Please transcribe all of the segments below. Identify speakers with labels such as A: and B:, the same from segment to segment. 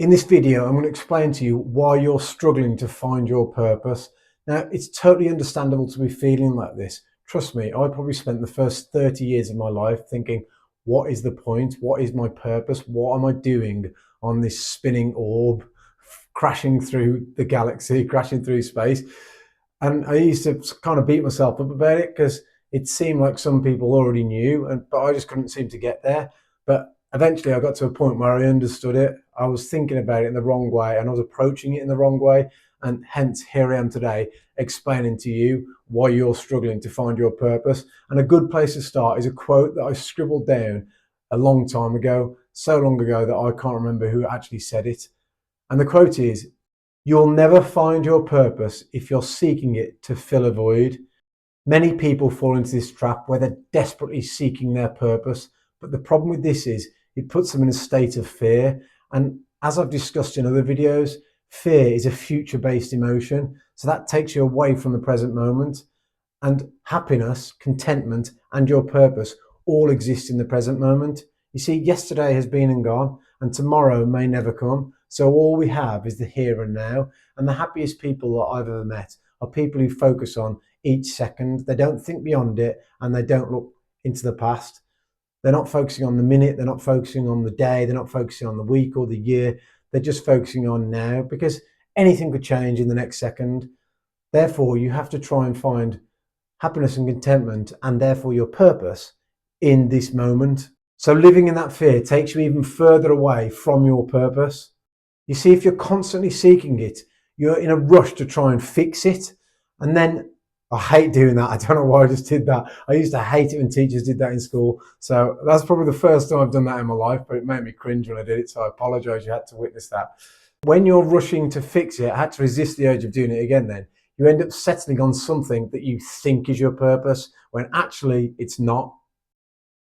A: In this video, I'm going to explain to you why you're struggling to find your purpose. Now, it's totally understandable to be feeling like this. Trust me, I probably spent the first 30 years of my life thinking, what is the point? What is my purpose? What am I doing on this spinning orb, crashing through the galaxy, crashing through space? And I used to kind of beat myself up about it because it seemed like some people already knew, but I just couldn't seem to get there. But eventually I got to a point where I understood it. I was thinking about it in the wrong way and I was approaching it in the wrong way. And hence here I am today explaining to you why you're struggling to find your purpose. And a good place to start is a quote that I scribbled down a long time ago, so long ago that I can't remember who actually said it. And the quote is, "You'll never find your purpose if you're seeking it to fill a void." Many people fall into this trap where they're desperately seeking their purpose. But the problem with this is it puts them in a state of fear. And as I've discussed in other videos, fear is a future-based emotion. So that takes you away from the present moment. And happiness, contentment, and your purpose all exist in the present moment. You see, yesterday has been and gone, and tomorrow may never come. So all we have is the here and now. And the happiest people that I've ever met are people who focus on each second. They don't think beyond it, and they don't look into the past. They're not focusing on the minute, they're not focusing on the day, they're not focusing on the week or the year. They're just focusing on now, because anything could change in the next second. Therefore, you have to try and find happiness and contentment, and therefore your purpose, in this moment. So living in that fear takes you even further away from your purpose. You see, if you're constantly seeking it, you're in a rush to try and fix it. And then I hate doing that. I don't know why I just did that. I used to hate it when teachers did that in school. So that's probably the first time I've done that in my life, but it made me cringe when I did it. So I apologize you had to witness that. When you're rushing to fix it, I had to resist the urge of doing it again then. You end up settling on something that you think is your purpose when actually it's not.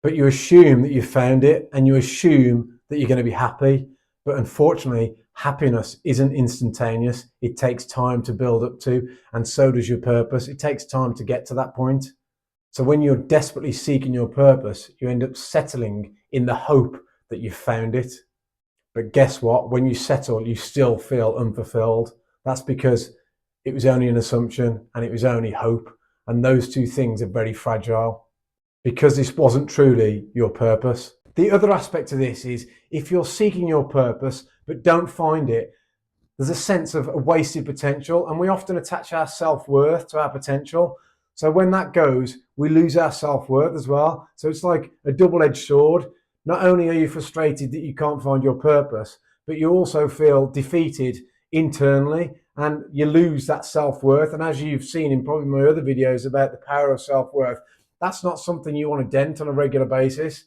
A: But you assume that you found it and you assume that you're going to be happy. But unfortunately, happiness isn't instantaneous. It takes time to build up to, and so does your purpose. It takes time to get to that point. So when you're desperately seeking your purpose, you end up settling in the hope that you've found it. But guess what? When you settle, you still feel unfulfilled. That's because it was only an assumption and it was only hope. And those two things are very fragile because this wasn't truly your purpose. The other aspect of this is if you're seeking your purpose but don't find it, there's a sense of a wasted potential, and we often attach our self-worth to our potential. So when that goes, we lose our self-worth as well. So it's like a double-edged sword. Not only are you frustrated that you can't find your purpose, but you also feel defeated internally and you lose that self-worth. And as you've seen in probably my other videos about the power of self-worth, that's not something you want to dent on a regular basis,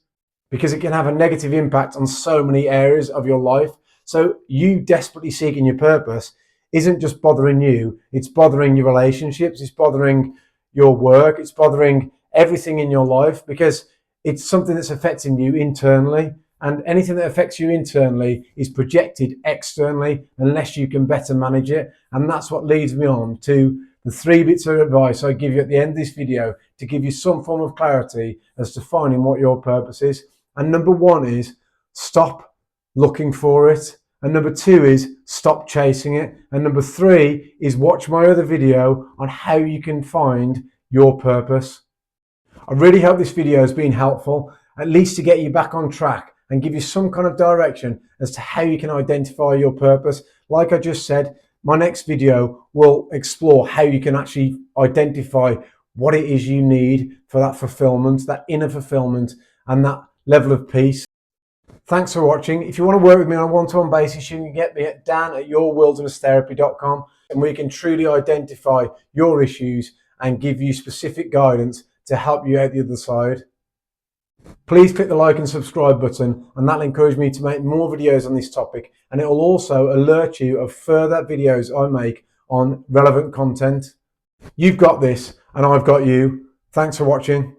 A: because it can have a negative impact on so many areas of your life. So you desperately seeking your purpose isn't just bothering you, it's bothering your relationships, it's bothering your work, it's bothering everything in your life, because it's something that's affecting you internally. And anything that affects you internally is projected externally unless you can better manage it. And that's what leads me on to the 3 bits of advice I give you at the end of this video to give you some form of clarity as to finding what your purpose is. And number 1 is stop looking for it. And number 2 is stop chasing it. And number 3 is watch my other video on how you can find your purpose. I really hope this video has been helpful, at least to get you back on track and give you some kind of direction as to how you can identify your purpose. Like I just said, my next video will explore how you can actually identify what it is you need for that fulfillment, that inner fulfillment, and that level of peace. Thanks for watching. If you want to work with me on a one-to-one basis, you can get me at dan@yourwilderness.therapy.com, and we can truly identify your issues and give you specific guidance to help you out the other side. Please click the like and subscribe button, and that'll encourage me to make more videos on this topic, and it will also alert you of further videos I make on relevant content. You've got this and I've got you. Thanks for watching.